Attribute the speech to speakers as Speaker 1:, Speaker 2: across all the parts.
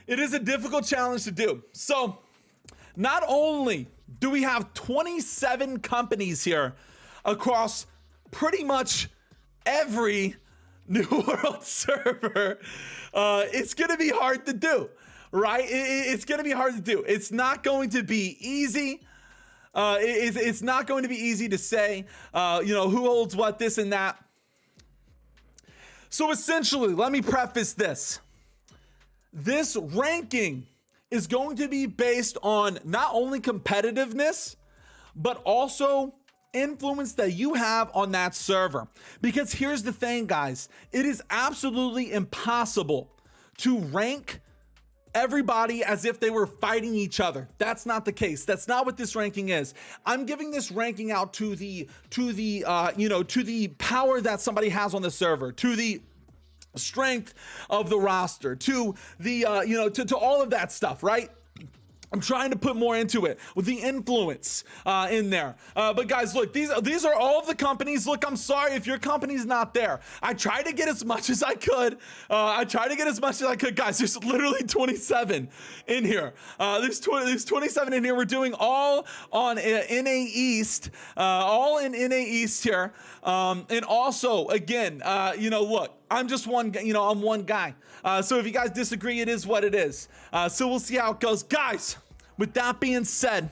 Speaker 1: It is a difficult challenge to do. So not only do we have 27 companies here across pretty much every New World server, it's going to be hard to do, right? It's going to be hard to do. It's not going to be easy. It's not going to be easy to say, who holds what, this and that. So essentially, let me preface this. This ranking is going to be based on not only competitiveness, but also influence that you have on that server. Because here's the thing, guys, it is absolutely impossible to rank everybody as if they were fighting each other. That's not the case. That's not what this ranking is. I'm giving this ranking out to the power that somebody has on the server, to the strength of the roster, to the to all of that stuff, right? I'm trying to put more into it with the influence in there. But guys, look, these are all of the companies. Look, I'm sorry if your company's not there. I tried to get as much as I could. Guys, there's literally 27 in here. There's 27 in here. We're doing all on NA East, all in NA East here. And also, again, look, I'm just one, I'm one guy. So if you guys disagree, it is what it is. So we'll see how it goes. Guys, with that being said,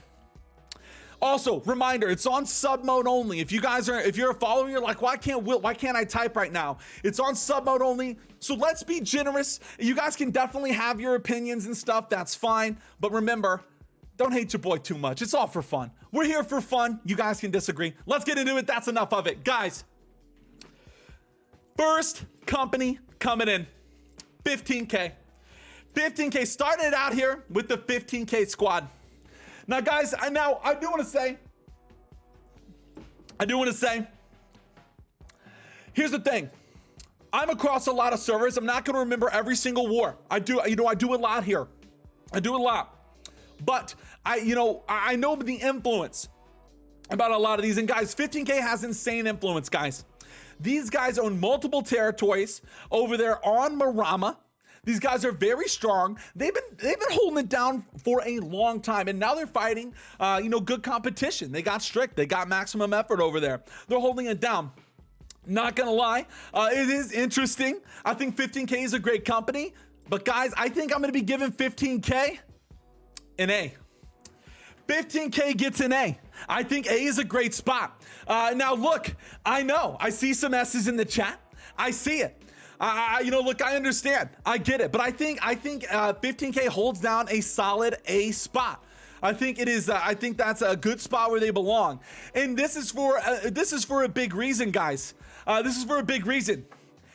Speaker 1: also reminder, it's on sub mode only. If you're a follower, you're like, why can't I type right now? It's on sub mode only. So let's be generous. You guys can definitely have your opinions and stuff. That's fine. But remember, don't hate your boy too much. It's all for fun. We're here for fun. You guys can disagree. Let's get into it. That's enough of it. Guys, first company coming in, 15K. 15K, starting it out here with the 15K squad. Now, guys, I do want to say, here's the thing. I'm across a lot of servers. I'm not going to remember every single war. I do a lot here. I do a lot. But I know the influence about a lot of these. And guys, 15K has insane influence, guys. These guys own multiple territories over there on Marama. These guys are very strong. They've been holding it down for a long time, and now they're fighting, good competition. They got strict. They got maximum effort over there. They're holding it down. Not gonna lie, it is interesting. I think 15K is a great company, but guys, I think I'm gonna be giving 15K an A. 15K gets an A. I think A is a great spot. Now look, I know I see some S's in the chat. I see it. Look, I understand. I get it. But I think 15K holds down a solid A spot. I think it is. I think that's a good spot where they belong. And this is for a big reason, guys. This is for a big reason.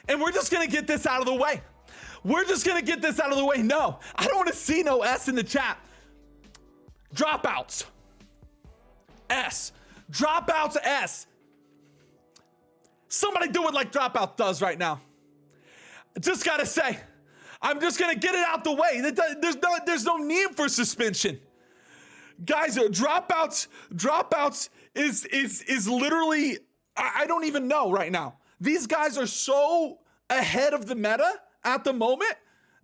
Speaker 1: And we're just gonna get this out of the way. No, I don't want to see no S in the chat. Dropouts. S. Dropouts S. Somebody do it like Dropout does right now. Just gotta say, I'm just gonna get it out the way. There's no need for suspension. Guys, dropouts is literally, I don't even know right now. These guys are so ahead of the meta at the moment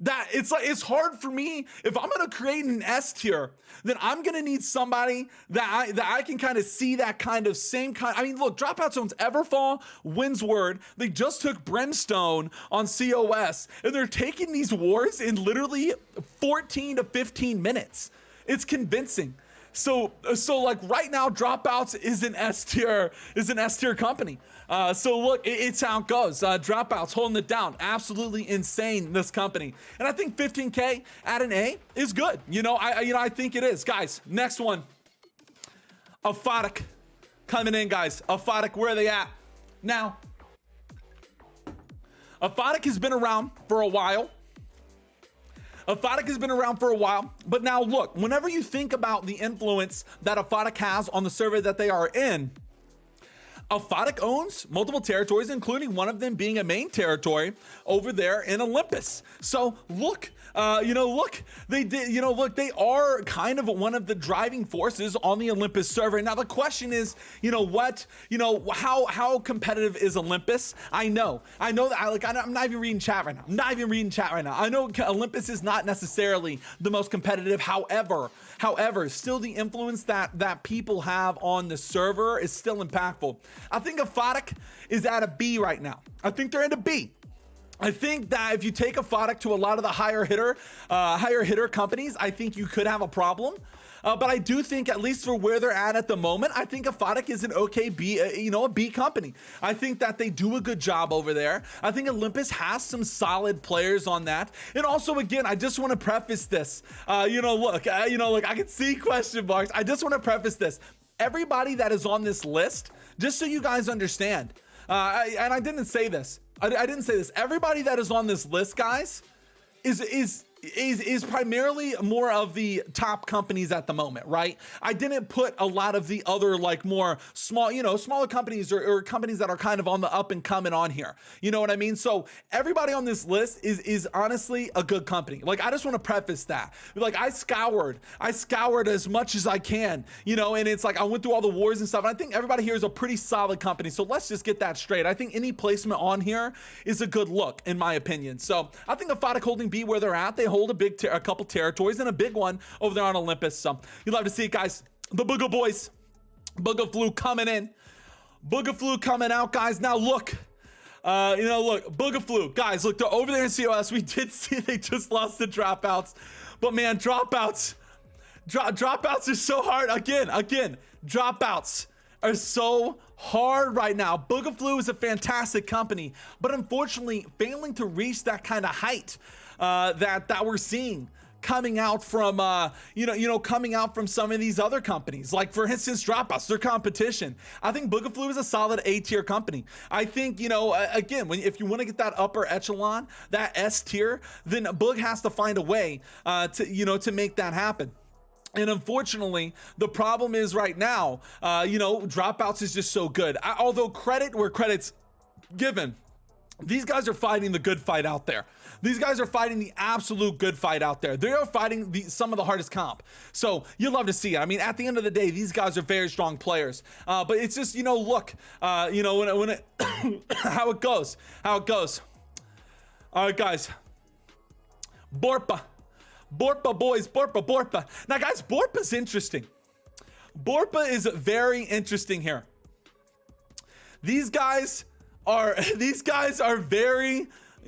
Speaker 1: that it's hard for me. If I'm gonna create an S tier, then I'm gonna need somebody that I can kind of see that kind of same kind. I mean, look, Dropout owns Everfall, Windsward. They just took Brimstone on COS, and they're taking these wars in literally 14 to 15 minutes. It's convincing. So like right now, Dropouts is an S tier company. So look, it's how it goes. Dropouts holding it down, absolutely insane. This company, and I think 15K at an A is good. I think it is, guys. Next one, Aphotic coming in, guys. Aphotic, where are they at now? Aphotic has been around for a while. But now look, whenever you think about the influence that Aphotic has on the server that they are in, Alphatic owns multiple territories, including one of them being a main territory over there in Olympus. So look, look, they did, look, they are kind of one of the driving forces on the Olympus server. Now the question is, how competitive is Olympus? I know that I'm not even reading chat right now. I know Olympus is not necessarily the most competitive. However, still the influence that people have on the server is still impactful. I think Alphatic is at a B right now. I think they're at a B. I think that if you take Alphatic to a lot of the higher hitter companies, I think you could have a problem. But I do think, at least for where they're at the moment, I think Alphatic is an okay B, a B company. I think that they do a good job over there. I think Olympus has some solid players on that. And also, again, I just want to preface this. Look, I can see question marks. I just want to preface this. Everybody that is on this list, just so you guys understand, and I didn't say this. I didn't say this. Everybody that is on this list, guys, is primarily more of the top companies at the moment, right? I didn't put a lot of the other more smaller companies or companies that are kind of on the up and coming on here. You know what I mean? So everybody on this list is honestly a good company. I just want to preface that. I scoured as much as I can, and it's I went through all the wars and stuff. And I think everybody here is a pretty solid company. So let's just get that straight. I think any placement on here is a good look, in my opinion. So I think Alphatic holding B where they're at. They hold a couple territories and a big one over there on Olympus. So you'll have to see it, guys. The Booga Boys, Booga Flu coming in, Booga Flu coming out, guys. Now look, look, Booga Flu, guys. Look, they're over there in COS. We did see they just lost the dropouts, but man, dropouts are so hard. Again, dropouts are so hard right now. Booga Flu is a fantastic company, but unfortunately failing to reach that kind of height that we're seeing coming out from coming out from some of these other companies, like for instance Dropouts, their competition. I think Booga Flu is a solid A tier company. I think again, if you want to get that upper echelon, that S tier, then Boog has to find a way to make that happen. And unfortunately, the problem is right now, Dropouts is just so good. Although credit where credit's given, these guys are fighting the good fight out there. These guys are fighting the absolute good fight out there. They are fighting some of the hardest comp. So you'll love to see it. I mean, at the end of the day, these guys are very strong players. But it's just, look, when it how it goes. All right, guys. Borpa boys, Borpa. Now, guys, Borpa's interesting. Borpa is very interesting here. These guys are very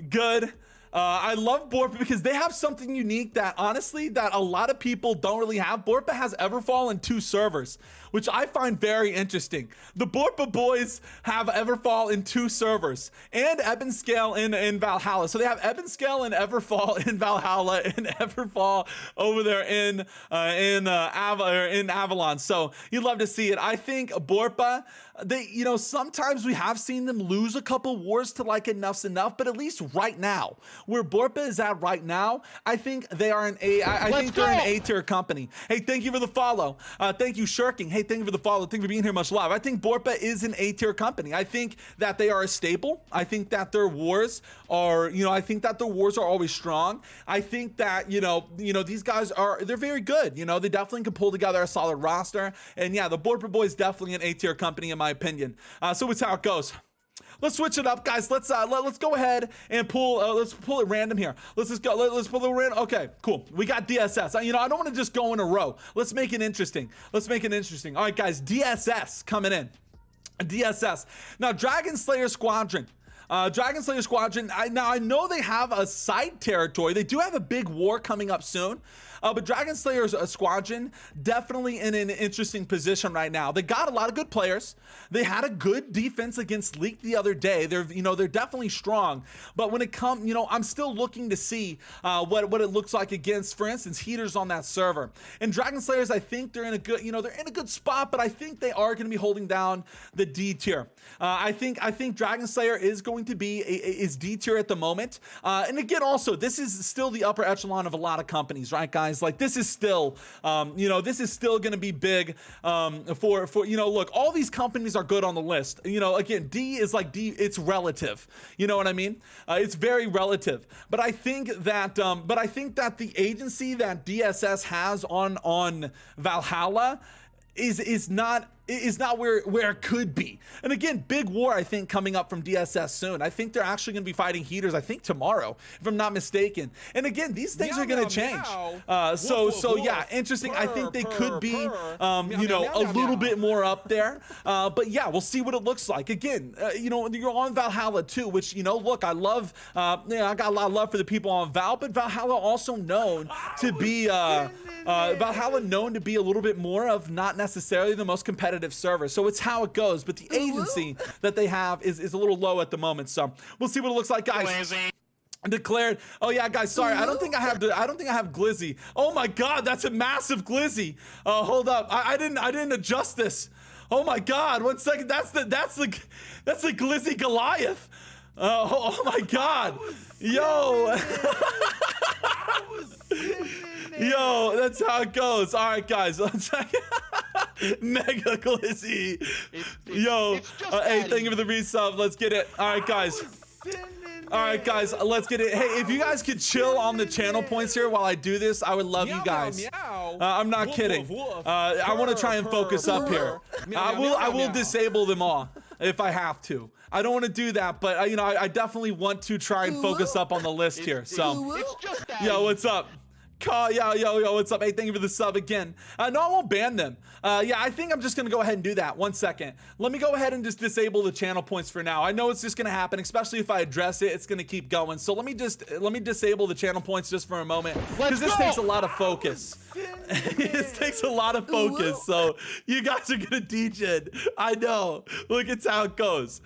Speaker 1: good. I love Borpa because they have something unique that honestly that a lot of people don't really have. Borpa has Everfall in 2 servers, which I find very interesting. The Borpa boys have Everfall in 2 servers and Ebonscale in Valhalla. So they have Ebonscale and Everfall in Valhalla and Everfall over there in Avalon. So you'd love to see it. I think Borpa, they, sometimes we have seen them lose a couple wars to enough's enough, but at least right now, where Borpa is at right now, I think they are I think they're an A tier company. Hey, thank you for the follow. Thank you, Shirking. Hey, thank you for the follow. Thank you for being here. Much love. I think Borpa is an A tier company. I think that they are stable. I think that their wars are, always strong. I think that, these guys they're very good. They definitely can pull together a solid roster. And yeah, the Borpa boys definitely an A tier company in my opinion. So it's how it goes. Let's switch it up, guys. Let's go ahead and pull. Let's pull it random here. Let's just go. Let's pull it random. Okay, cool. We got DSS. I don't want to just go in a row. Let's make it interesting. All right, guys. DSS coming in. DSS. Now, Dragon Slayer Squadron. I know they have a side territory. They do have a big war coming up soon. But Dragon Slayer's Squadron definitely in an interesting position right now. They got a lot of good players. They had a good defense against Leak the other day. They're definitely strong. But when it comes, I'm still looking to see what it looks like against, for instance, heaters on that server. And Dragon Slayers, I think they're in a good, they're in a good spot. But I think they are going to be holding down the D tier. I think Dragon Slayer is going going to be is D tier at the moment. And again, also, this is still the upper echelon of a lot of companies, right, guys? Like, this is still, this is still going to be big for look, all these companies are good on the list. Again, D is like D, it's relative. You know what I mean? It's very relative. But I think that the agency that DSS has on Valhalla is not where it could be. And again, big war, I think, coming up from DSS soon. I think they're actually going to be fighting heaters, I think tomorrow, if I'm not mistaken. And again, these things are going to change. Yeah, interesting. I think they could be, a little bit more up there. But yeah, we'll see what it looks like. Again, you're on Valhalla too, which, look, I love, I got a lot of love for the people on Val, but Valhalla also known to be, Valhalla known to be a little bit more of not necessarily the most competitive server. So it's how it goes. But the agency that they have is a little low at the moment. So we'll see what it looks like, guys. Declared. Oh yeah, guys, sorry, I don't think I have glizzy. Oh my god, that's a massive glizzy. Hold up, I didn't adjust this. Oh my god, 1 second. That's the glizzy Goliath. Oh my god. Yo. Yo, that's how it goes. All right, guys. Mega glizzy. Yo, hey, thank you for the resub. Let's get it. All right, guys. All right, guys, let's get it. Hey, if you guys could chill on the channel points here while I do this, I would love you guys. I'm not kidding. I want to try and focus up here. I will disable them all if I have to. I don't want to do that, but I definitely want to try and focus up on the list here. So, yo, what's up? Yo, what's up? Hey, thank you for the sub again. No, I won't ban them. Yeah, I think I'm just gonna go ahead and do that. 1 second. Let me go ahead and just disable the channel points for now. I know it's just gonna happen, especially if I address it, it's gonna keep going. So let me disable the channel points just for a moment, because this takes a lot of focus. This takes a lot of focus, so you guys are gonna degen. I know. Look, it's how it goes.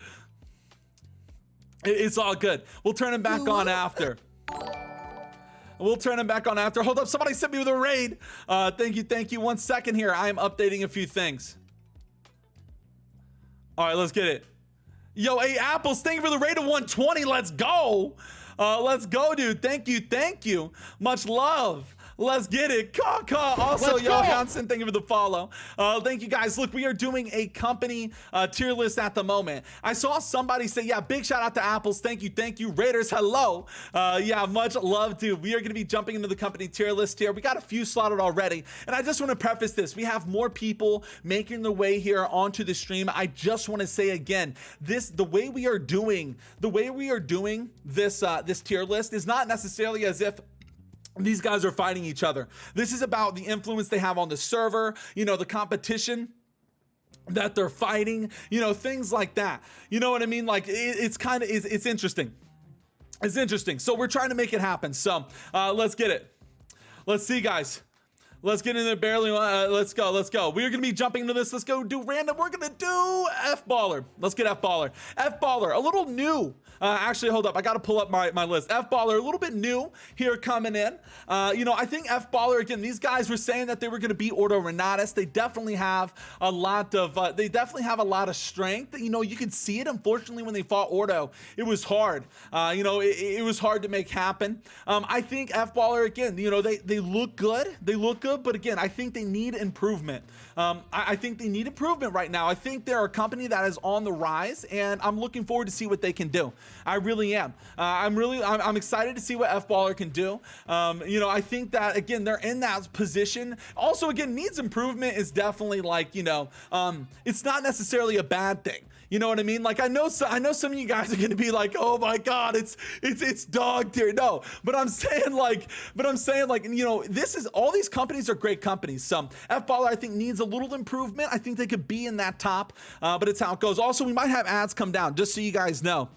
Speaker 1: It's all good. We'll turn them back on after. We'll turn them back on after. Hold up, somebody sent me with a raid. Thank you. 1 second here. I am updating a few things. All right, let's get it. Yo, hey, Apples, thank you for the raid of 120. Let's go. Let's go, dude. Thank you. Much love. Let's get it. Also, yo, Hansen, thank you for the follow. Thank you, guys. Look, we are doing a company tier list at the moment. I saw somebody say, yeah, big shout out to Apples. Thank you. Raiders, hello. Yeah, much love, dude. We are going to be jumping into the company tier list here. We got a few slotted already. And I just want to preface this. We have more people making their way here onto the stream. I just want to say again, the way we are doing this this tier list is not necessarily as if these guys are fighting each other. This is about the influence they have on the server, the competition that they're fighting, things like that. You know what I mean? Like, it's interesting. It's interesting. So we're trying to make it happen. So let's get it. Let's see, guys. Let's get in there barely. Let's go. We're going to be jumping into this. Let's go do random. We're going to do F-Baller. Let's get F-Baller. F-Baller, a little new. Actually, hold up. I got to pull up my list. F-Baller, a little bit new here coming in. I think F-Baller, again, these guys were saying that they were going to beat Ordo Renatus. They definitely have a lot of strength. You could see it. Unfortunately, when they fought Ordo, it was hard. It was hard to make happen. I think F-Baller, again, they look good. But again, I think they need improvement. I think they need improvement right now. I think they're a company that is on the rise, and I'm looking forward to see what they can do. I really am. I'm excited to see what F-Baller can do. I think that, again, they're in that position. Also, again, needs improvement is definitely like, it's not necessarily a bad thing. You know what I mean? Like, I know some of you guys are going to be like, oh my God, it's dog tier. No, but I'm saying like, all these companies are great companies. Some F-Baller, I think, needs a little improvement. I think they could be in that top, but it's how it goes. Also, we might have ads come down, just so you guys know.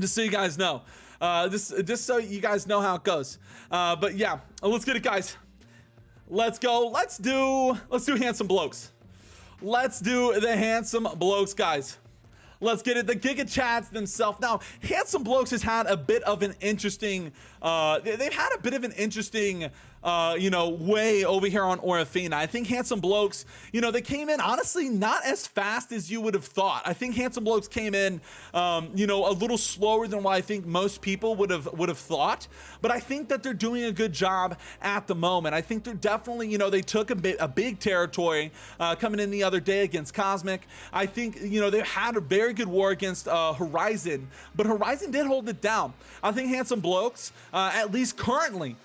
Speaker 1: Just so you guys know how it goes. But yeah, let's get it, guys. Let's go. Let's do handsome blokes. Let's do the handsome blokes, guys. Let's get it. The Giga Chads themselves. Now, Handsome Blokes has had a bit of an interesting, they've had a bit of an interesting, you know, way over here on Orifina. I think Handsome Blokes, you know, they came in honestly not as fast as you would have thought. I think Handsome Blokes came in, you know, a little slower than what I think most people would have thought. But I think that they're doing a good job at the moment. I think they're definitely, you know, they took a big territory coming in the other day against Cosmic. I think, you know, they had a very good war against Horizon, but Horizon did hold it down. I think Handsome Blokes, at least currently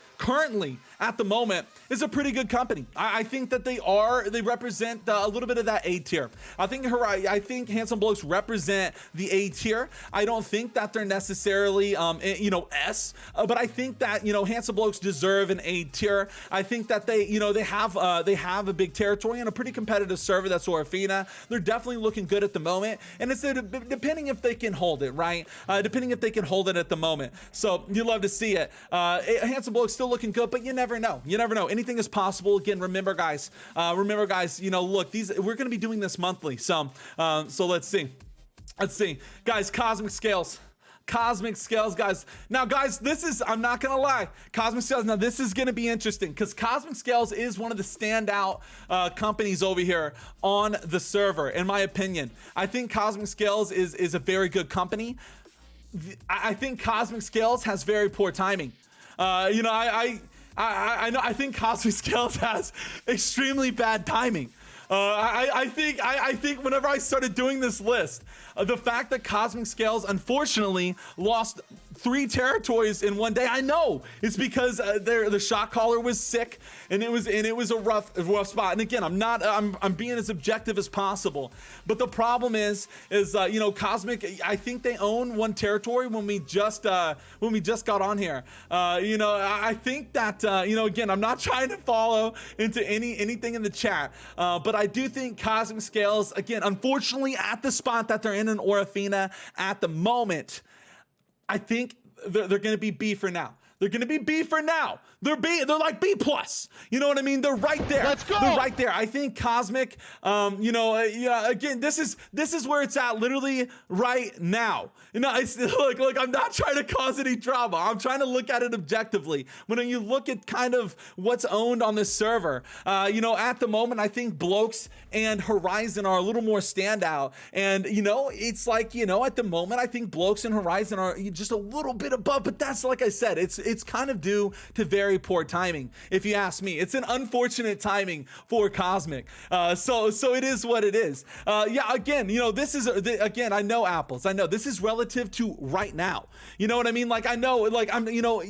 Speaker 1: at the moment, is a pretty good company. I think that they represent a little bit of that A tier. I think Handsome Blokes represent the A tier. I don't think that they're necessarily you know, S, but I think that, you know, Handsome Blokes deserve an A tier. I think that they, you know, they have a big territory and a pretty competitive server. That's Orifina. They're definitely looking good at the moment, and it's depending if they can hold it, right? Depending if they can hold it at the moment. So you love to see it. Handsome Blokes still looking good, but you never know. You never know. Anything is possible. Again, remember guys, you know, look, we're going to be doing this monthly. So let's see, guys, Cosmic Scales, guys. Now, guys, I'm not going to lie, Cosmic Scales. Now, this is going to be interesting because Cosmic Scales is one of the standout companies over here on the server, in my opinion. I think Cosmic Scales is a very good company. I think Cosmic Scales has very poor timing. You know, I think Cosmic Scales has extremely bad timing. I think whenever I started doing this list, the fact that Cosmic Scales unfortunately lost 3 territories in one day, I know it's because the shot caller was sick, and it was a rough spot. And again, I'm being as objective as possible. But the problem is you know, Cosmic, I think they own 1 territory when we just got on here. You know, I think that you know, again, I'm not trying to follow into anything in the chat, but I do think Cosmic Scales, again, unfortunately at the spot that they're in Orifina at the moment, I think they're going to be B for now. They're going to be B for now. They're like B plus. You know what I mean? They're right there.
Speaker 2: Let's go.
Speaker 1: They're right there. I think Cosmic, you know, yeah, again, this is where it's at literally right now. You know, it's look, I'm not trying to cause any drama. I'm trying to look at it objectively. When you look at kind of what's owned on this server, you know, at the moment, I think Blokes and Horizon are a little more standout. And, you know, it's like, you know, at the moment, I think Blokes and Horizon are just a little bit above, but that's, like I said, it's kind of due to very poor timing, if you ask me. It's an unfortunate timing for Cosmic. So it is what it is. Yeah, again, you know, this is, again, I know Apples. I know this is relative to right now. You know what I mean? Like, I know, like, you know,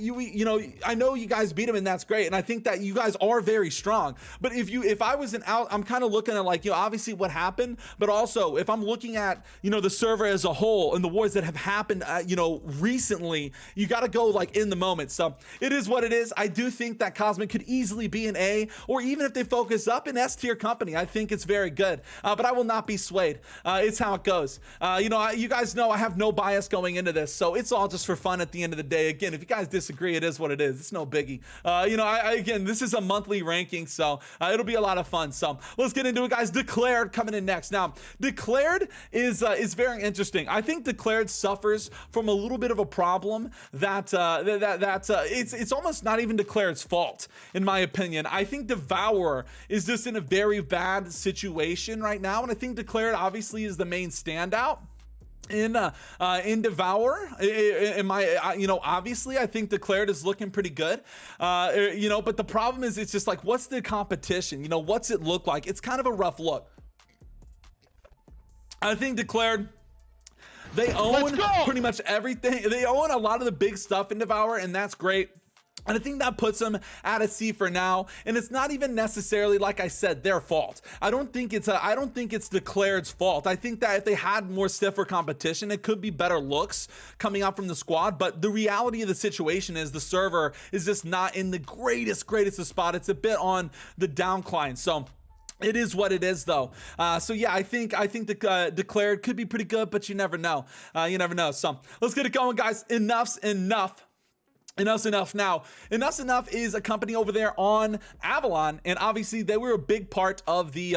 Speaker 1: I know you guys beat him, and that's great. And I think that you guys are very strong. But if I was I'm kind of looking at, like, you know, obviously what happened, but also if I'm looking at, you know, the server as a whole and the wars that have happened, you know, recently, you got to go like in the moment. So it is what it is. I do think that Cosmic could easily be an A, or even if they focus up, an S tier company. I think it's very good, but I will not be swayed. It's how it goes. You know, you guys know I have no bias going into this, so it's all just for fun at the end of the day. Again, if you guys disagree, it is what it is. It's no biggie. You know, again, this is a monthly ranking, so it'll be a lot of fun. So let's get into it, guys. Declared coming in next. Now, Declared is very interesting. I think Declared suffers from a little bit of a problem that it's almost not even Declared's fault, in my opinion. I think Devourer is just in a very bad situation right now, and I think Declared obviously is the main standout in Devour. You know, obviously I think Declared is looking pretty good, you know, but the problem is, it's just like, what's the competition? You know, what's it look like? It's kind of a rough look. I think Declared, they own pretty much everything. They own a lot of the big stuff in Devour, and that's great. And I think that puts them at a C for now. And it's not even necessarily, like I said, their fault. I don't think it's Declared's fault. I think that if they had more stiffer competition, it could be better looks coming out from the squad. But the reality of the situation is the server is just not in the greatest of spot. It's a bit on the downcline. So it is what it is, though. So yeah, I think the Declared could be pretty good, but you never know. You never know. So let's get it going, guys. Enough's enough. Enough's Enough. Now, Enough's Enough is a company over there on Avalon, and obviously they were a big part of the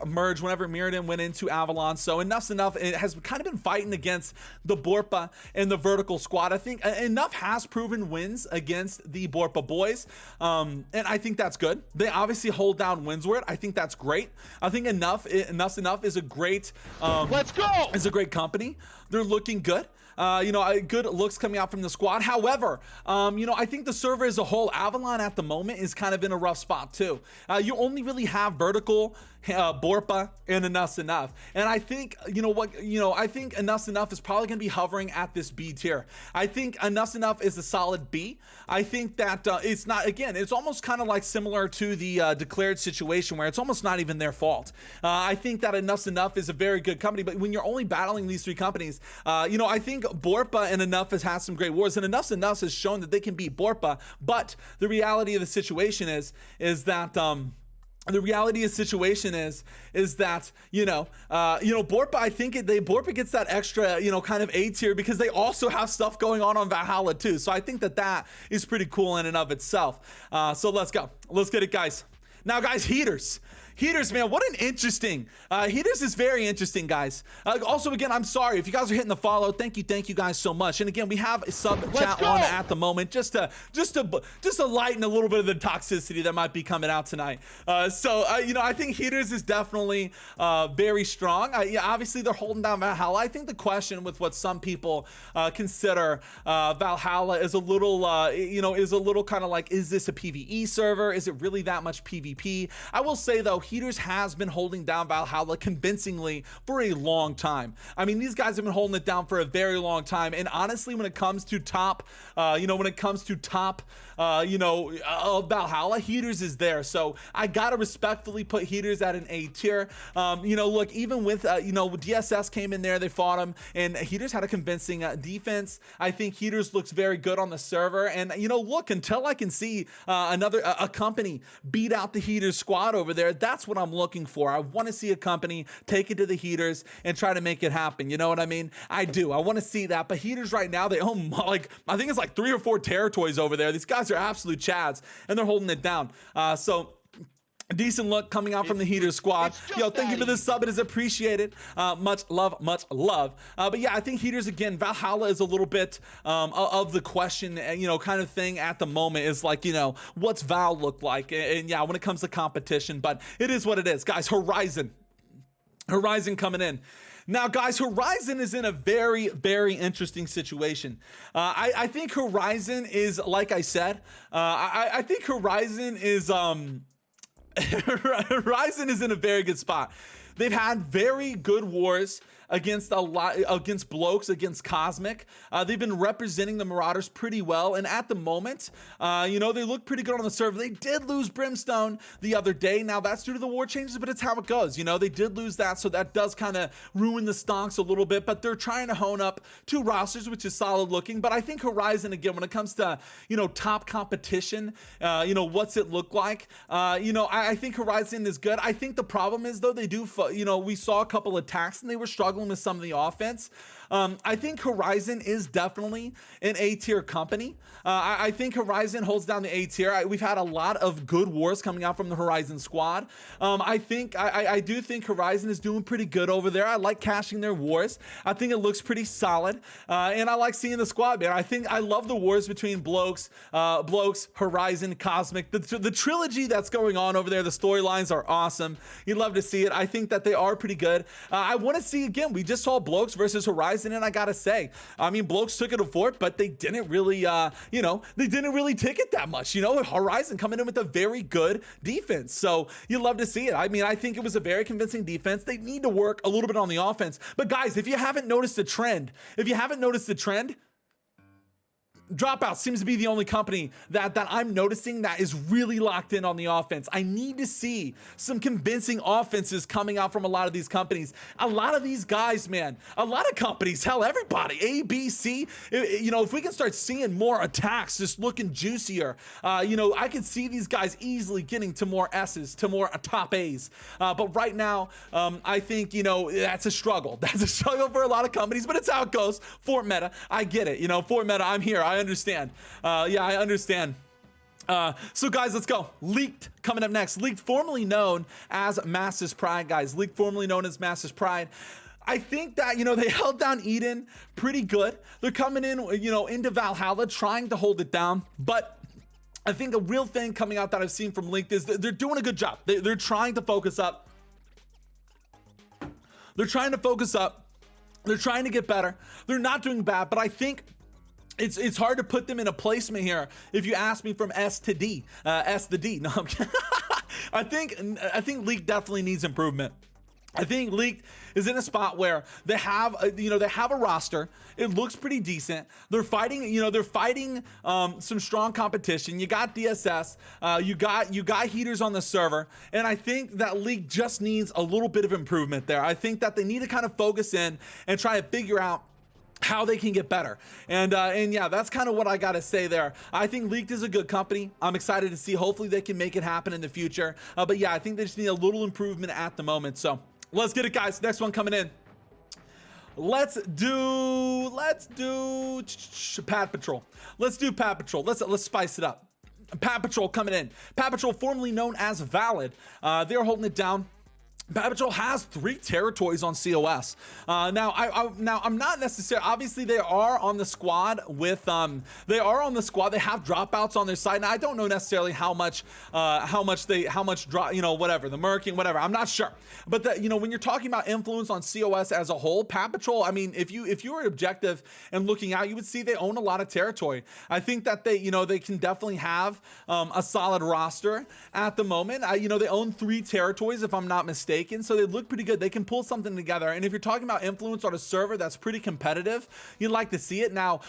Speaker 1: merge whenever Mirrodin went into Avalon. So Enough's Enough, it has kind of been fighting against the Borpa and the Vertical Squad. I think Enough has proven wins against the Borpa boys, and I think that's good. They obviously hold down Windsward. I think that's great. I think Enough's Enough is a great
Speaker 2: let's go,
Speaker 1: is a great company. They're looking good. Good looks coming out from the squad. However, I think the server as a whole, Avalon at the moment is kind of in a rough spot too. You only really have Vertical, Borpa, and Enough's Enough. And I think, I think Enough's Enough is probably going to be hovering at this B tier. I think Enough's Enough is a solid B. I think that it's not, again, it's almost kind of like similar to the Declared situation where it's almost not even their fault. I think that Enough's Enough is a very good company, but when you're only battling these three companies, I think Borpa and Enough has had some great wars, and Enough's Enough has shown that they can beat Borpa, but the reality of the situation is that Borpa, I think Borpa gets that extra, kind of A tier because they also have stuff going on Valhalla too. So I think that is pretty cool in and of itself. So let's go. Let's get it, guys. Now, guys, heaters. Heaters, man, what an interesting, Heaters is very interesting, guys. Also, again, I'm sorry if you guys are hitting the follow. Thank you guys so much. And again, we have a sub chat on at the moment just to lighten a little bit of the toxicity that might be coming out tonight. I think Heaters is definitely very strong. Obviously, they're holding down Valhalla. I think the question with what some people consider Valhalla is a little, kind of like, is this a PvE server? Is it really that much PvP? I will say though, Heaters has been holding down Valhalla convincingly for a long time. I mean, these guys have been holding it down for a very long time. And honestly, when it comes to top, Valhalla, Heaters is there. So I gotta respectfully put Heaters at an A tier. Look, even with, DSS came in there, they fought him, and Heaters had a convincing defense. I think Heaters looks very good on the server. And, look, until I can see a company beat out the Heaters squad over there, that's what I'm looking for. I want to see a company take it to the Heaters and try to make it happen. You know what I mean? I do. I want to see that. But Heaters right now, they own I think it's like 3 or 4 territories over there. These guys are absolute chads, and they're holding it down. So a decent look coming out from the Heaters squad. Yo, thank you for the sub. It is appreciated. Much love, much love. But yeah, I think Heaters, again, Valhalla is a little bit of the question, kind of thing at the moment is like, what's Val look like? And yeah, when it comes to competition, but it is what it is. Guys, Horizon coming in. Now, guys, Horizon is in a very, very interesting situation. I think Horizon is, like I said, I think Horizon is Horizon is in a very good spot. They've had very good wars against Blokes, against Cosmic. They've been representing the Marauders pretty well, and at the moment, they look pretty good on the server. They did lose Brimstone the other day. Now, that's due to the war changes, but it's how it goes. They did lose that, so that does kind of ruin the stonks a little bit, but they're trying to hone up 2 rosters, which is solid looking. But I think Horizon, again, when it comes to, top competition, what's it look like? I think Horizon is good. I think the problem is, though, they do, we saw a couple attacks, and they were struggling with some of the offense. I think Horizon is definitely an A tier company. I think Horizon holds down the A tier. We've had a lot of good wars coming out from the Horizon squad. I do think Horizon is doing pretty good over there. I like cashing their wars. I think it looks pretty solid, and I like seeing the squad, man. I love the wars between Blokes, Horizon, Cosmic. The trilogy that's going on over there. The storylines are awesome. You'd love to see it. I think that they are pretty good. I want to see, again, we just saw Blokes versus Horizon, and I gotta say, I mean, Blokes took it to fort, but they didn't really, they didn't really take it that much. Horizon coming in with a very good defense, so you love to see it. I mean, I think it was a very convincing defense. They need to work a little bit on the offense, but guys, if you haven't noticed the trend, Dropout seems to be the only company that I'm noticing that is really locked in on the offense. I need to see some convincing offenses coming out from a lot of these companies. A lot of these guys, man, a lot of companies, hell, everybody, A, B, C, you know, if we can start seeing more attacks just looking juicier, you know, I can see these guys easily getting to more S's, to more top A's. But right now, I think, you know, that's a struggle. That's a struggle for a lot of companies, but it's how it goes. Fort Meta, I get it. You know, Fort Meta, I'm here. I understand. Yeah, I understand. So guys, let's go. Leaked coming up next. Leaked, formerly known as Master's Pride, guys. Leaked, formerly known as Master's Pride. I think that, you know, they held down Eden pretty good. They're coming in, you know, into Valhalla, trying to hold it down. But I think a real thing coming out that I've seen from Leaked is they're doing a good job. They're trying to focus up. They're trying to focus up. They're trying to get better. They're not doing bad, but I think it's hard to put them in a placement here if you ask me from S to D. S to D. No, I'm kidding. I think Leaked definitely needs improvement. I think Leaked is in a spot where they have a roster. It looks pretty decent. They're fighting, some strong competition. You got DSS, you got heaters on the server, and I think that Leaked just needs a little bit of improvement there. I think that they need to kind of focus in and try to figure out how they can get better. And yeah, that's kind of what I got to say there. I think Leaked is a good company. I'm excited to see. Hopefully they can make it happen in the future. But yeah, I think they just need a little improvement at the moment. So let's get it, guys. Next one coming in. Let's do Pat Patrol. Let's do Pat Patrol. Let's spice it up. Pat Patrol coming in. Pat Patrol, formerly known as Valid. They're holding it down. Pat Patrol has 3 territories on COS. Now I'm not necessarily, obviously they are on the squad with they have dropouts on their side. Now I don't know necessarily how much drop, you know, whatever, the murking, whatever, I'm not sure. But that, you know, when you're talking about influence on COS as a whole, Pat Patrol, I mean, if you were objective and looking out, you would see they own a lot of territory. I think that they can definitely have a solid roster at the moment. You know, they own 3 territories if I'm not mistaken. So they look pretty good. They can pull something together. And if you're talking about influence on a server that's pretty competitive, you'd like to see it. Now,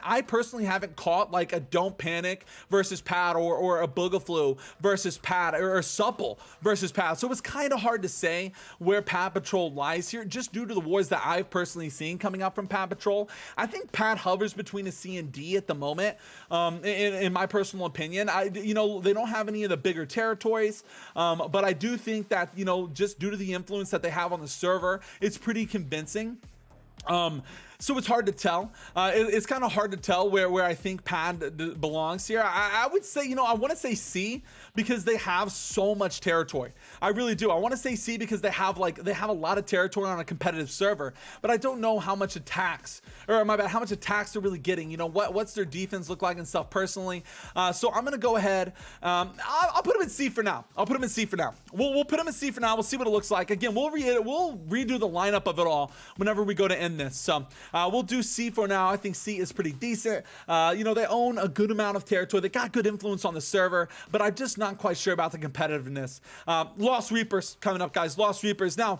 Speaker 1: I personally haven't caught like a Don't Panic versus Pat or a Boogaflu versus Pat or a Supple versus Pat. So it's kind of hard to say where Pat Patrol lies here just due to the wars that I've personally seen coming out from Pat Patrol. I think Pat hovers between a C and D at the moment. In my personal opinion, you know, they don't have any of the bigger territories. But I do think that, you know, just due to the influence that they have on the server, it's pretty convincing. So it's hard to tell. It's kind of hard to tell where I think Pad belongs here. I would say, you know, I want to say C because they have so much territory. I really do. I want to say C because they have a lot of territory on a competitive server, but I don't know how much attacks, or my bad, how much attacks they're really getting. You know, what's their defense look like and stuff personally. So I'm gonna go ahead. I'll put them in C for now. We'll put them in C for now. We'll see what it looks like. Again, we'll redo the lineup of it all whenever we go to end this. So we'll do C for now. I think C is pretty decent. You know, they own a good amount of territory. They got good influence on the server, but I'm just not quite sure about the competitiveness. Lost Reapers coming up, guys. Lost Reapers. Now,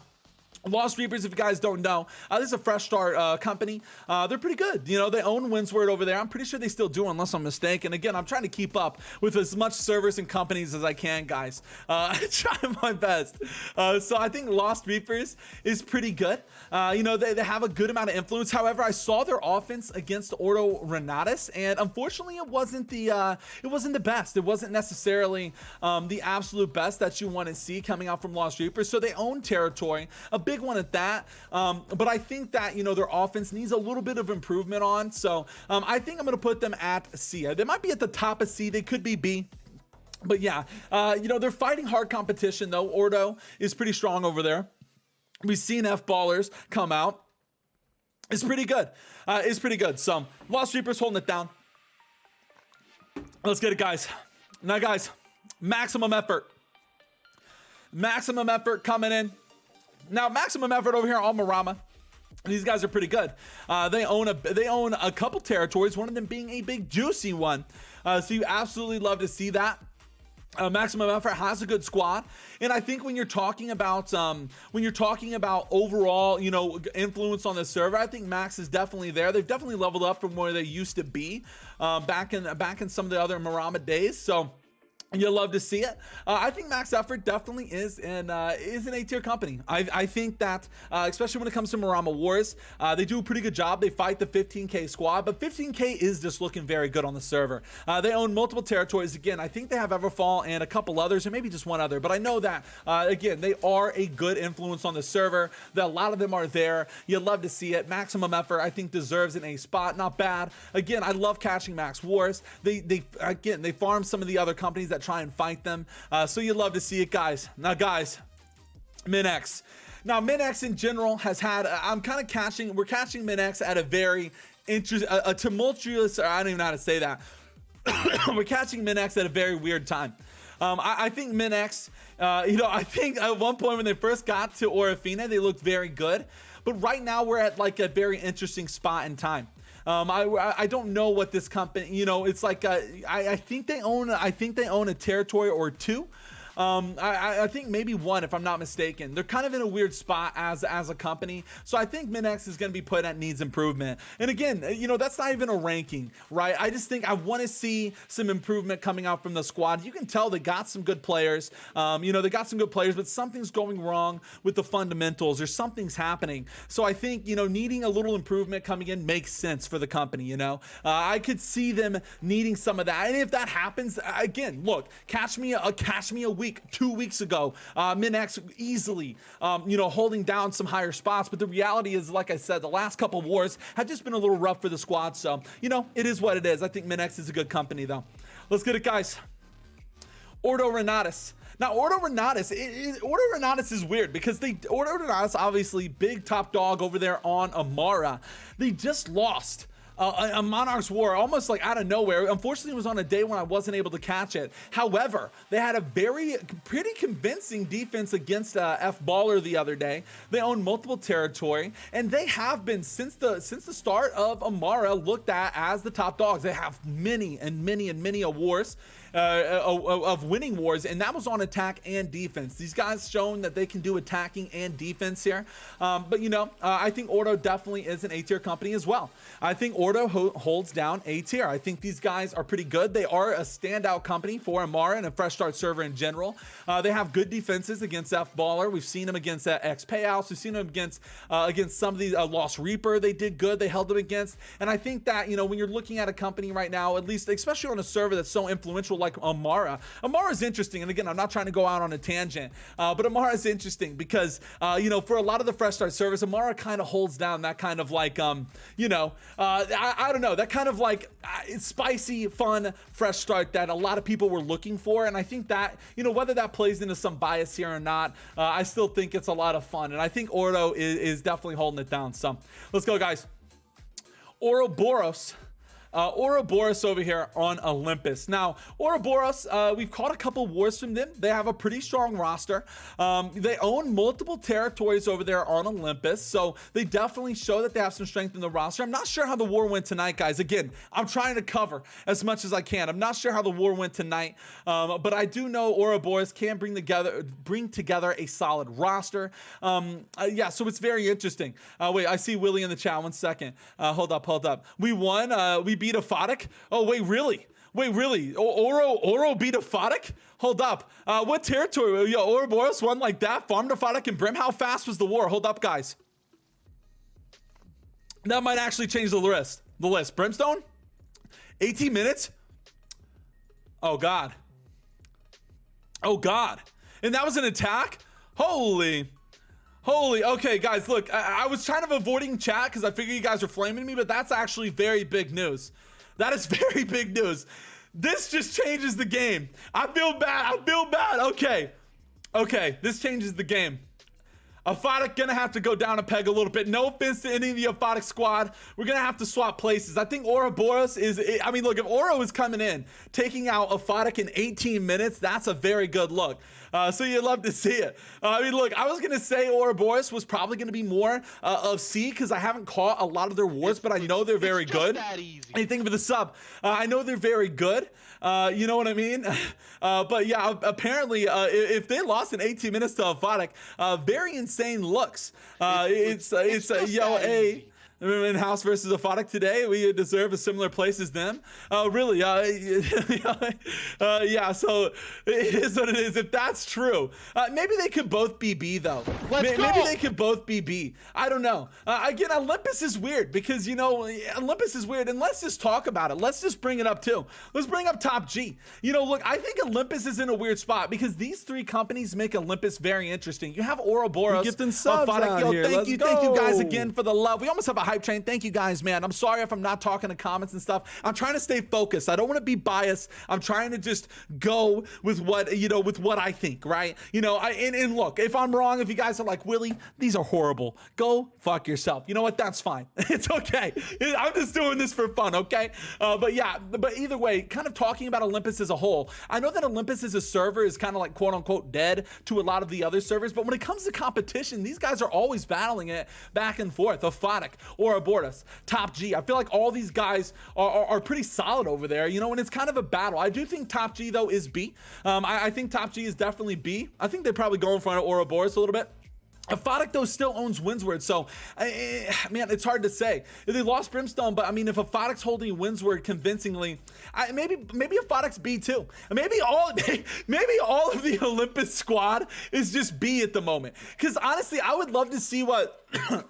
Speaker 1: Lost Reapers, if you guys don't know, this is a fresh start company. They're pretty good. You know, they own Windsword over there. I'm pretty sure they still do, unless I'm mistaken. Again, I'm trying to keep up with as much servers and companies as I can, guys. Trying my best. So I think Lost Reapers is pretty good. You know, they have a good amount of influence. However, I saw their offense against Ordo Renatus, and unfortunately, it wasn't the best. It wasn't necessarily the absolute best that you want to see coming out from Lost Reapers. So they own territory. A big one at that, but I think that, you know, their offense needs a little bit of improvement on. So I think I'm going to put them at C. They might be at the top of C. They could be B. But yeah, you know, they're fighting hard competition though. Ordo is pretty strong over there. We've seen F-ballers come out. It's pretty good. It's pretty good. So Lost Reapers holding it down. Let's get it, guys. Now, guys, maximum effort. Maximum effort coming in. Now, maximum effort over here on Marama. These guys are pretty good. They own a couple territories, one of them being a big juicy one. So you absolutely love to see that. Maximum Effort has a good squad, and I think when you're talking about overall, influence on the server, I think Max is definitely there. They've definitely leveled up from where they used to be back in some of the other Marama days. So you'll love to see it. I think Max Effort definitely is an A-tier company. I think that, especially when it comes to Marama Wars, they do a pretty good job. They fight the 15K squad, but 15K is just looking very good on the server. They own multiple territories. Again, I think they have Everfall and a couple others, or maybe just one other, but I know that, again, they are a good influence on the server. That a lot of them are there. You'll love to see it. Maximum Effort, I think, deserves an A spot. Not bad. Again, I love catching Max Wars. They farm some of the other companies that try and fight them, so you'd love to see it, guys. Now, guys, Minx. Now, Minx in general has had, we're catching Minx at a very a tumultuous, or I don't even know how to say that. We're catching Minx at a very weird time. I think Minx, I think at one point when they first got to Orifina, they looked very good, but right now we're at like a very interesting spot in time. I don't know what this company, it's like, I think they own a territory or two. I think maybe one, if I'm not mistaken. They're kind of in a weird spot as a company. So I think Minx is going to be put at needs improvement. And again, that's not even a ranking, right? I just think I want to see some improvement coming out from the squad. You can tell they got some good players. They got some good players, but something's going wrong with the fundamentals, or something's happening. So I think, needing a little improvement coming in makes sense for the company, I could see them needing some of that. And if that happens, again, look, catch me a week, 2 weeks ago, Minx easily, holding down some higher spots. But the reality is, like I said, the last couple of wars have just been a little rough for the squad. So, it is what it is. I think Minx is a good company, though. Let's get it, guys. Ordo Renatus. Now, Ordo Renatus is weird because Ordo Renatus, obviously, big top dog over there on Amara. They just lost a Monarch's War almost like out of nowhere. Unfortunately, it was on a day when I wasn't able to catch it. However, they had a pretty convincing defense against F Baller the other day. They own multiple territory, and they have been since the start of Amara looked at as the top dogs. They have many awards of winning wars, and that was on attack and defense. These guys shown that they can do attacking and defense here. But I think Ordo definitely is an A-tier company as well. I think Ordo holds down A-tier. I think these guys are pretty good. They are a standout company for Amara and a fresh start server in general. They have good defenses against F Baller. We've seen them against X Payouts. We've seen them against some of these Lost Reaper. They did good. They held them against. And I think that when you're looking at a company right now, at least especially on a server that's so influential like Amara is interesting. And again, I'm not trying to go out on a tangent, but Amara is interesting because for a lot of the fresh start servers, Amara kind of holds down that kind of like I don't know, that kind of like spicy, fun, fresh start that a lot of people were looking for. And I think that, whether that plays into some bias here or not, I still think it's a lot of fun. And I think Ordo is definitely holding it down. So let's go, guys. Ouroboros. Ouroboros over here on Olympus. Now, Ouroboros, we've caught a couple wars from them. They have a pretty strong roster. They own multiple territories over there on Olympus, so they definitely show that they have some strength in the roster. I'm not sure how the war went tonight, guys. Again, I'm trying to cover as much as I can. I'm not sure how the war went tonight, but I do know Ouroboros can bring together a solid roster. Yeah, so it's very interesting. Wait, I see Willie in the chat. 1 second. Hold up. We won. We beat Aphotic. Oh, wait, really? Oro beat Aphotic? Hold up. What territory? Yo, Ouroboros won like that? Farmed Aphotic and Brim? How fast was the war? Hold up, guys. That might actually change the list. Brimstone? 18 minutes? Oh, God. And that was an attack? Holy. Okay, guys, look, I was kind of avoiding chat because I figured you guys were flaming me, but that's actually very big news. That is very big news. This just changes the game. I feel bad. Okay, this changes the game. Aphotic gonna have to go down a peg a little bit. No offense to any of the Aphotic squad. We're gonna have to swap places. I think Ouroboros is, I mean, look, if Oro is coming in, taking out Aphotic in 18 minutes, that's a very good look. So you'd love to see it. I mean, look, I was gonna say Ouroboros was probably gonna be more of C, because I haven't caught a lot of their wars, but I know they're very good. Anything for the sub. I know they're very good. You know what I mean? But yeah, apparently, if they lost in 18 minutes to Aphotic, very insane looks. It's yo, A. In House versus Aphotic today, we deserve a similar place as them. Really, yeah, so it is what it is. If that's true, maybe they could both be B, though. Maybe they could both be B. I don't know. Again, Olympus is weird because, you know, Olympus is weird. And let's just talk about it. Let's just bring it up, too. Let's bring up Top G. You know, look, I think Olympus is in a weird spot because these three companies make Olympus very interesting. You have Ouroboros, Aphotic. Thank you guys again for the love. We almost have a hype train. Thank you guys, man. I'm sorry if I'm not talking to comments and stuff. I'm trying to stay focused. I don't want to be biased. I'm trying to just go with what, you know, with what I think, right? You know, and look, if I'm wrong, if you guys are like, Willie, these are horrible, go fuck yourself. You know what? That's fine. It's okay. I'm just doing this for fun, okay? But yeah, but either way, kind of talking about Olympus as a whole, I know that Olympus as a server is kind of like quote unquote dead to a lot of the other servers, but when it comes to competition, these guys are always battling it back and forth. Aphotic, Ouroboros, Top G. I feel like all these guys are pretty solid over there, you know, and it's kind of a battle. I do think Top G, though, is B. I think Top G is definitely B. I think they probably go in front of Ouroboros a little bit. Aphotic, though, still owns Windsward, so man, it's hard to say. They lost Brimstone, but I mean, if Aphotic's holding Windsward convincingly, maybe Aphotic's B too. Maybe all of the Olympus squad is just B at the moment. Because honestly, I would love to see what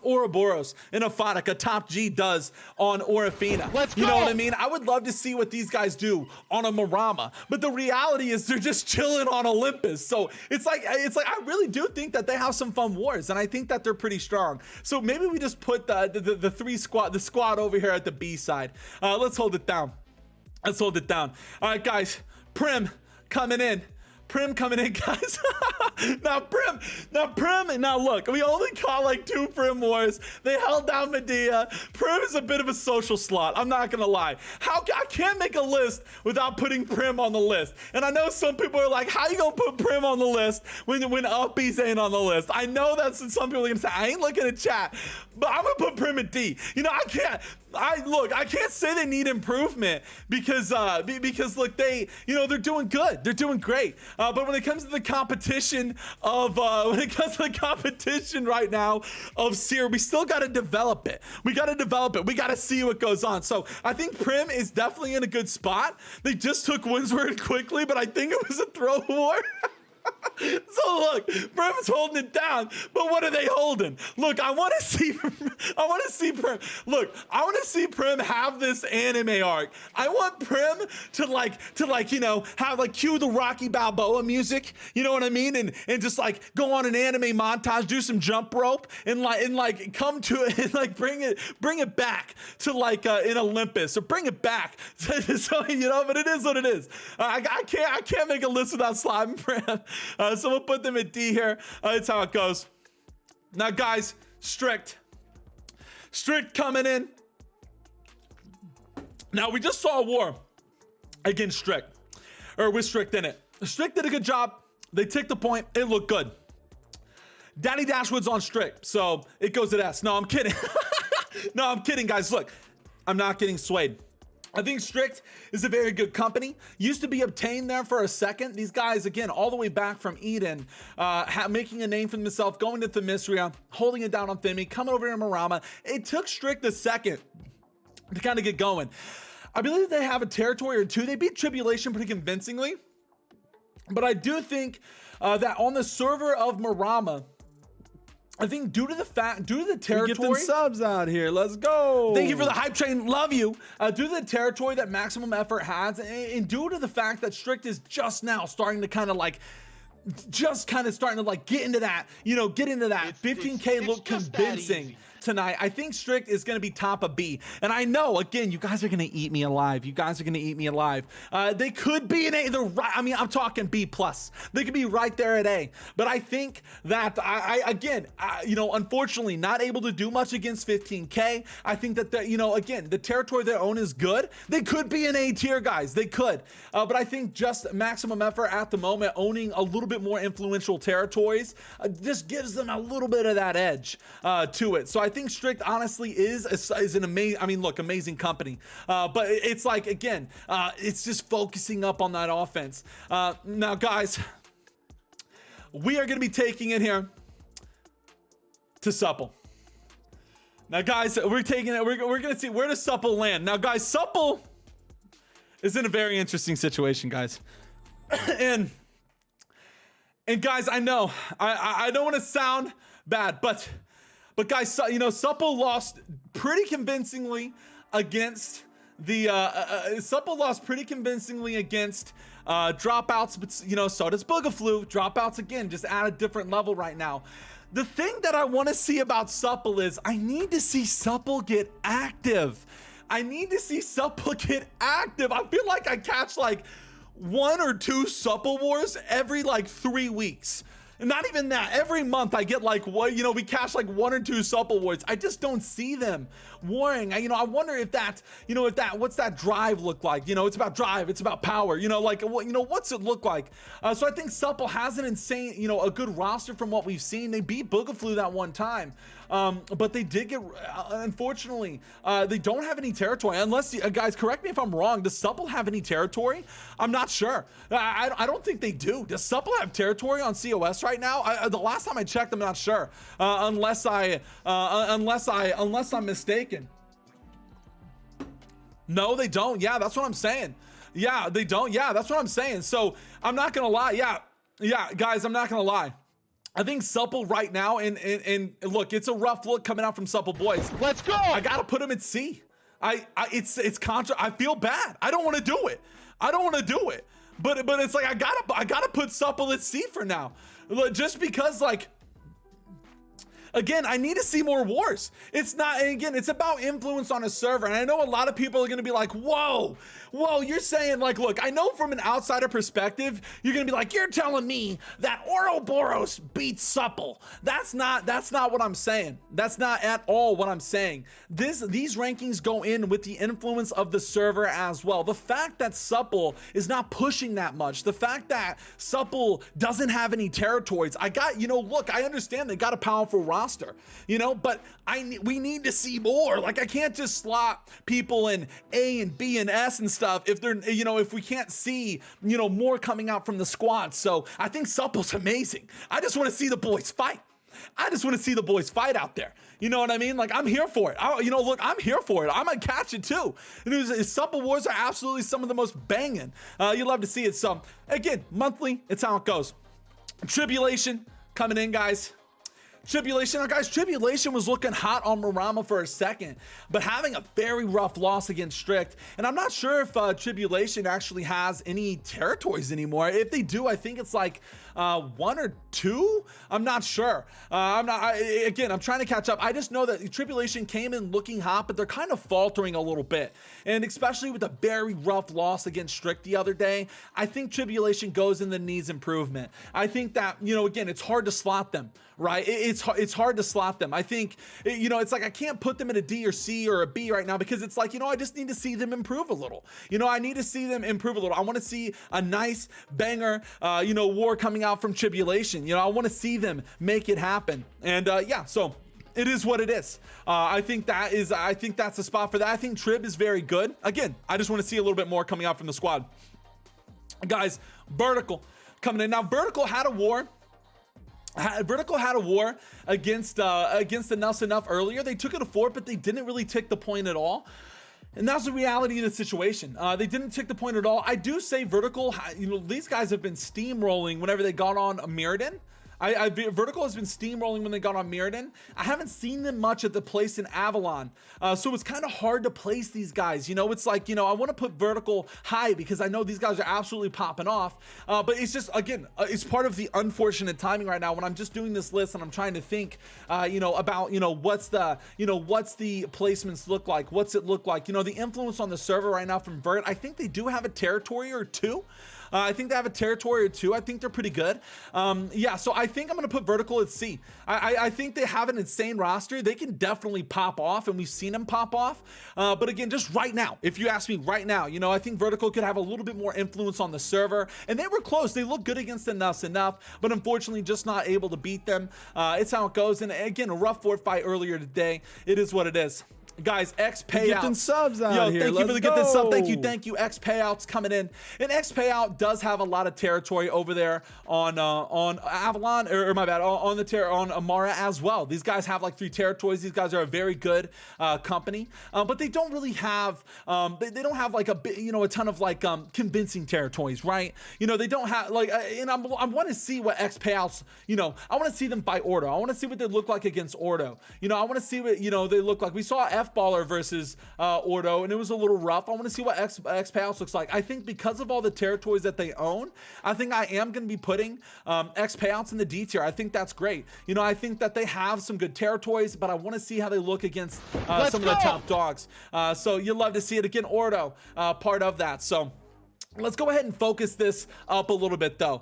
Speaker 1: Ouroboros and Aphotic, a Top G, does on Orifina.
Speaker 2: Let's go.
Speaker 1: You know what I mean? I would love to see what these guys do on a Marama, but the reality is they're just chilling on Olympus. So it's like I really do think that they have some fun wars, and I think that they're pretty strong. So maybe we just put the squad over here at the B side. Let's hold it down. Let's hold it down. All right, guys. Prim coming in. Prim coming in, guys. Now look, we only caught like 2 Prim wars. They held down Medea. Prim is a bit of a social slot, I'm not gonna lie. I can't make a list without putting Prim on the list. And I know some people are like, how you gonna put Prim on the list when Uppies ain't on the list? I know that's what some people are gonna say. I ain't looking at chat, but I'm gonna put Prim at D. You know, I can't say they need improvement because look, they're doing good. They're doing great. But when it comes to the competition right now of Seer, we still got to develop it. We got to see what goes on. So I think Prim is definitely in a good spot. They just took Windsward quickly, but I think it was a throw war. So look, Prim's holding it down, but what are they holding? Look, I want to see Prim. Look, I want to see Prim have this anime arc. I want Prim to you know, have like cue the Rocky Balboa music, you know what I mean, and just like go on an anime montage, do some jump rope, and come to it and like bring it back to like in Olympus, or bring it back. So you know, but it is what it is. I can't make a list without slapping Prim. So we'll put them at D here. That's how it goes. Now, guys, Strict coming in. Now, we just saw a war against Strict, or with Strict in it. Strict did a good job. They ticked the point. It looked good. Danny Dashwood's on Strict, so it goes at S. No, I'm kidding. No, I'm kidding, guys. Look, I'm not getting swayed. I think Strict is a very good company. Used to be Obtained there for a second. These guys, again, all the way back from Eden, making a name for themselves, going to Themyscira, holding it down on Themi, coming over to Marama. It took Strict a second to kind of get going. I believe they have a territory or 2. They beat Tribulation pretty convincingly. But I do think that on the server of Marama, I think due to the territory,
Speaker 2: get them subs out here. Let's go.
Speaker 1: Thank you for the hype train. Love you. Due to the territory that Maximum Effort has, and due to the fact that Strict is just now starting to kind of like get into that, you know, 15K look convincing. tonight, I think Strict is going to be top of B. And I know, again, you guys are going to eat me alive. You guys are going to eat me alive. They could be an A. They're right. I mean, I'm talking B plus. They could be right there at A. But I think that again, you know, unfortunately, not able to do much against 15K. I think that you know, again, the territory they own is good. They could be an A tier, guys. They could. But I think just maximum effort at the moment, owning a little bit more influential territories, just gives them a little bit of that edge to it. So I think Strict honestly is an amazing, I mean, look, amazing company. But it's like, again, it's just focusing up on that offense. Now, guys, we are going to be taking it here to Supple. Now, guys, we're taking it. We're going to see where does Supple land. Now, guys, Supple is in a very interesting situation, guys. and guys, I know I don't want to sound bad, but guys, you know, Supple lost pretty convincingly against the Supple lost pretty convincingly against dropouts, but you know, so does Boogaflu. Dropouts again, just at a different level right now. The thing that I want to see about Supple is I need to see Supple get active. I need to see Supple get active. I feel like I catch like 1 or 2 Supple wars every like 3 weeks. Not even that. Every month I get like, what, you know, we catch like 1 or 2 Supple wars. I just don't see them warring. You know, I wonder if that, you know, what's that drive look like? You know, it's about drive, it's about power, you know, like, what, you know, what's it look like? So I think Supple has an insane, you know, a good roster from what we've seen. They beat Boogaflu that one time. But they did get, unfortunately, they don't have any territory. Unless, guys, correct me if I'm wrong, does Supple have any territory? I'm not sure. I don't think they do. Does Supple have territory on COS right now? The last time I checked, I'm not sure. Unless I'm mistaken. No, they don't. Yeah, that's what I'm saying. Yeah, they don't. Yeah, that's what I'm saying. So I'm not gonna lie. Yeah, guys, I'm not gonna lie. I think Supple right now, and look, it's a rough look coming out from Supple boys.
Speaker 2: Let's go.
Speaker 1: I gotta put him at C. It's contra. I feel bad. I don't want to do it. But it's like I gotta put Supple at C for now, just because, like, again, I need to see more wars. It's not, and again, it's about influence on a server. And I know a lot of people are going to be like, whoa, you're saying, like, look, I know from an outsider perspective, you're going to be like, you're telling me that Ouroboros beats Supple. That's not what I'm saying. That's not at all what I'm saying. These rankings go in with the influence of the server as well. The fact that Supple is not pushing that much, the fact that Supple doesn't have any territories, look, I understand they got a powerful roster, but we need to see more. Like, I can't just slot people in A and B and S and stuff if they're, if we can't see, more coming out from the squad. So I think Supple's amazing. I just want to see the boys fight. Out there. You know what I mean? Like, I'm here for it. Look, I'm here for it. I'm gonna catch it too. Supple wars are absolutely some of the most banging. You love to see it. So again, monthly, it's how it goes. Tribulation coming in, guys. Tribulation was looking hot on Marama for a second, but having a very rough loss against Strict. And I'm not sure if Tribulation actually has any territories anymore. If they do, I think it's like 1 or 2. I'm not sure. I'm trying to catch up. I just know that Tribulation came in looking hot, but they're kind of faltering a little bit. And especially with a very rough loss against Strict the other day, I think Tribulation goes in the needs improvement. I think that, again, it's hard to slot them, right? It's hard to slot them. I think, it's like I can't put them in a D or C or a B right now because it's like, I just need to see them improve a little. I need to see them improve a little. I want to see a nice banger, war coming out from Tribulation. I want to see them make it happen. And so it is what it is. I think that's the spot for that. I think Trib is very good. Again, I just want to see a little bit more coming out from the squad. Guys, Vertical coming in. Now, Vertical had a war against the Nelson Enough earlier. They took it to 4, but they didn't really tick the point at all. And that's the reality of the situation. They didn't tick the point at all. I do say Vertical, these guys have been steamrolling whenever they got on Mirrodin. Vertical has been steamrolling when they got on Mirrodin. I haven't seen them much at the place in Avalon, so it's kind of hard to place these guys. You know, it's like, you know, I want to put Vertical high because I know these guys are absolutely popping off, but it's just, again, it's part of the unfortunate timing right now when I'm just doing this list and I'm trying to think, you know, about, you know, what's the placements look like, what's it look like, you know, the influence on the server right now from Vert. I think they do have a territory or two. I think they have a territory or two. I think they're pretty good. Yeah, so I think I'm going to put Vertical at C. I think they have an insane roster. They can definitely pop off, and we've seen them pop off. But again, just right now, if you ask me right now, you know, I think Vertical could have a little bit more influence on the server. And they were close. They look good against enough, but unfortunately just not able to beat them. It's how it goes. And again, a rough fort fight earlier today. It is what it is. Guys, X payouts.
Speaker 2: Gifting subs out here.
Speaker 1: Thank you for the gifted sub. Thank you. X payouts coming in. And X payout does have a lot of territory over there on Avalon, or my bad, on Amara as well. These guys have like 3 territories. These guys are a very good company, but they don't really have they don't have like a ton of like convincing territories, right? You know, they don't have like, and I want to see what X payouts, you know, I want to see them fight Ordo. I want to see what they look like against Ordo. You know, I want to see what, you know, they look like. We saw F-Baller versus Ordo, and it was a little rough. I want to see what X payouts looks like. I think because of all the territories that they own, I think I am going to be putting X payouts in the D tier. I think that's great. You know, I think that they have some good territories, but I want to see how they look against some of the top dogs. So you'll love to see it again. Ordo, part of that. So let's go ahead and focus this up a little bit though.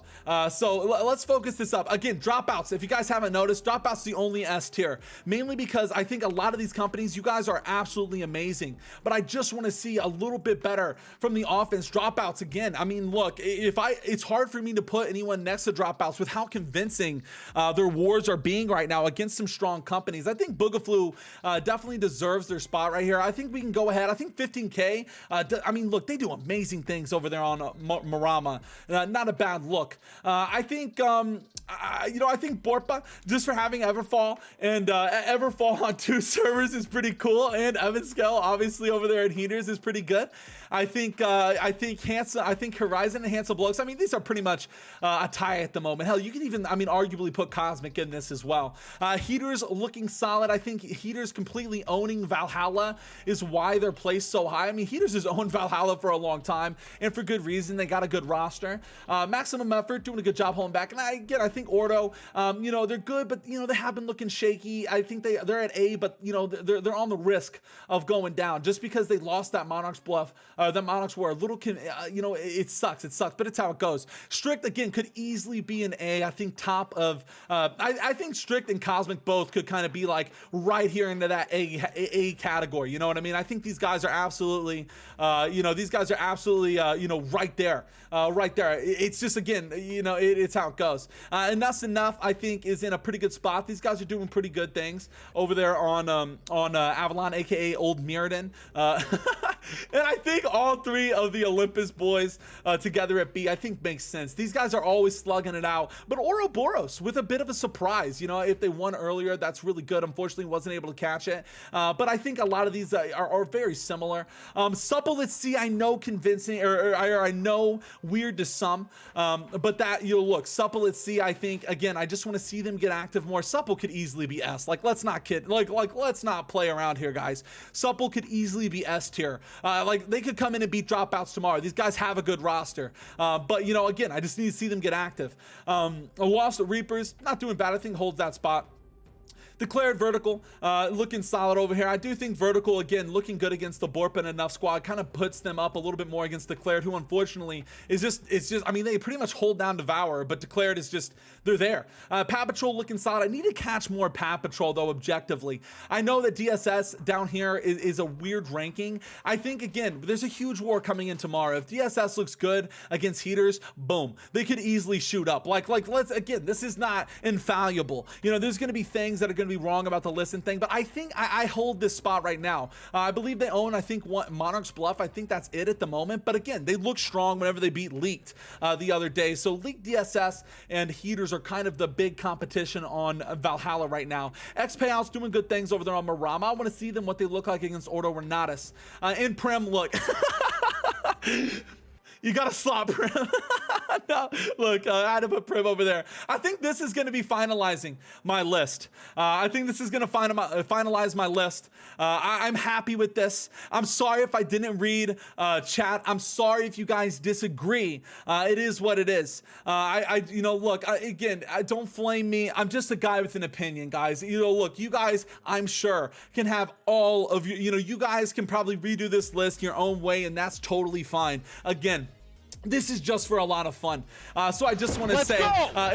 Speaker 1: So let's focus this up. Again, dropouts. If you guys haven't noticed, dropouts the only S tier, mainly because I think a lot of these companies, you guys are absolutely amazing, but I just want to see a little bit better from the offense. Dropouts again. I mean, look, it's hard for me to put anyone next to dropouts with how convincing their wars are being right now against some strong companies. I think Boogaflu definitely deserves their spot right here. I think we can go ahead. I think 15K. I mean, look, they do amazing things over there on Marama. Not a bad look. I think I think Borpa, just for having Everfall and Everfall on 2 servers is pretty cool, and Evanscale obviously over there at Heaters is pretty good. I think Horizon and Handsome Blokes, I mean, these are pretty much a tie at the moment. Hell, you can even, I mean, arguably put Cosmic in this as well. Heaters looking solid. I think Heaters completely owning Valhalla is why they're placed so high. I mean, Heaters has owned Valhalla for a long time, and for good reason. They got a good roster. Maximum Effort doing a good job holding back. And I think Ordo, you know, they're good, but you know, they have been looking shaky. I think they're at A, but you know, they're on the risk of going down just because they lost that Monarch's bluff. The Monarchs were a little, you know, it sucks, but it's how it goes. Strict again could easily be an A. I think top of, I think Strict and Cosmic both could kind of be like right here into that A category. You know what I mean? I think these guys are absolutely, you know, you know, right there. It's just, again, you know, it's how it goes. And that's enough, I think, is in a pretty good spot. These guys are doing pretty good things over there on Avalon, aka Old Mirrodin. And I think all 3 of the Olympus boys together at B, I think makes sense. These guys are always slugging it out. But Ouroboros with a bit of a surprise. You know, if they won earlier, that's really good. Unfortunately, wasn't able to catch it. But I think a lot of these are very similar. Supple at C, I know convincing, or I know weird to some. But that, you know, look, Supple at C, I think, again, I just want to see them get active more. Supple could easily be S. Like, let's not kid. Like let's not play around here, guys. Supple could easily be S tier. Like, they could come in and beat dropouts tomorrow. These guys have a good roster. But, you know, again, I just need to see them get active. Lost Reapers, not doing bad. I think holds that spot. Declared Vertical, looking solid over here. I do think Vertical, again, looking good against the Borpa and Enough squad, kind of puts them up a little bit more against Declared, who unfortunately is just, I mean, they pretty much hold down Devour, but Declared is just, they're there. Paw Patrol looking solid. I need to catch more Paw Patrol, though, objectively. I know that DSS down here is a weird ranking. I think, again, there's a huge war coming in tomorrow. If DSS looks good against Heaters, boom, they could easily shoot up. Like let's, again, this is not infallible. You know, there's going to be things that are going to be wrong about the listen thing, but I think I hold this spot right now. I believe they own, I think, Monarch's Bluff. I think that's it at the moment, but again, they look strong whenever they beat Leaked the other day. So Leaked, DSS, and Heaters are kind of the big competition on Valhalla right now. X Payouts doing good things over there on Marama. I want to see them, what they look like against Ordo Renatus. In Prem, look. You got to slot Prim. No, look, I had to put Prim over there. I think this is going to be finalizing my list. I think this is going to finalize my list. I'm happy with this. I'm sorry if I didn't read chat. I'm sorry if you guys disagree. It is what it is. Look, again, don't flame me. I'm just a guy with an opinion, guys. Look, you guys, I'm sure, can have all of you guys can probably redo this list your own way, and that's totally fine. Again, this is just for a lot of fun. So I just want to say,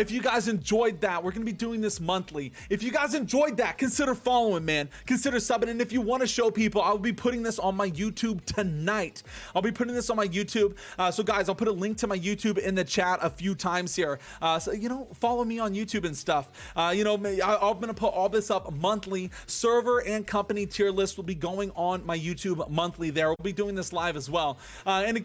Speaker 1: if you guys enjoyed that, we're going to be doing this monthly. If you guys enjoyed that, consider following, man. Consider subbing. And if you want to show people, I'll be putting this on my YouTube tonight. I'll be putting this on my YouTube. So guys, I'll put a link to my YouTube in the chat a few times here. So, follow me on YouTube and stuff. I'm going to put all this up monthly. Server and company tier list will be going on my YouTube monthly there. We'll be doing this live as well. And again,